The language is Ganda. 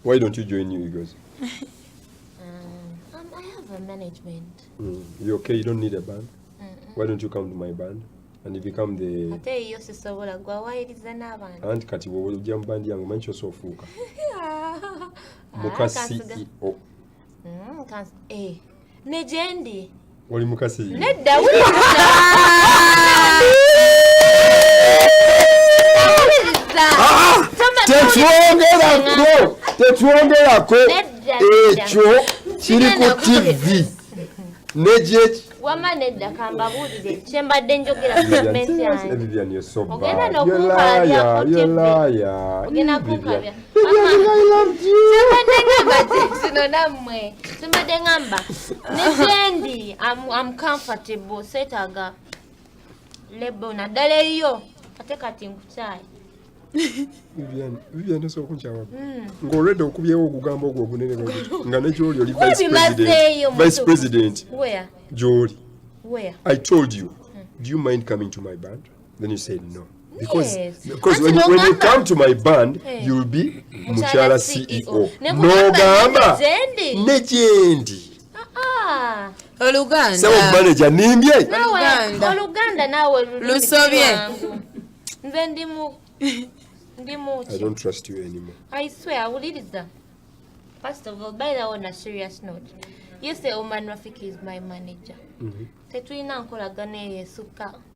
Why don't you join New Eagles? I have a management. You okay? You don't need a band? Why don't you come to my band? And you become the... I tell you, sister, why it is an band? Aunt Kati, what will you band young man so fuka? Mukasi CEO. Nejendi. What Mukasi? Nedda. Tetwongerako ekyo kiri ku TV. Neje Wama nedda kambabulire kyembadde njogera segment yange. Vivian, you're so bad. Ogenda n'okunkalabya ku TV. Ogenda kunkalabya. Simbadde ngamba sino nammwe. Simbadde ngamba. Nejendi, I'm comfortable. Setaga lebo naddala eyo. Ate kati nkukyali. Vivian so kunchawa. Ngolede okubyewo okugamba ogwo ogunene nga ne Joli oli vice president. Where? Joli. Where? I told you. Do you mind coming to my band? Then you said no. Because Yes. when you come to my band, you'll be Muchala CEO. No gamba. Nejendi. Oluganda. Sawa manager nimbye. Nawe Oluganda nawe Lusobye. Nze ndimu I don't trust you anymore. I swear, Uliriza. First of all, by the way, on a serious note, you say Oman Rafiki is my manager. Tetulina nkolagana eyesuka.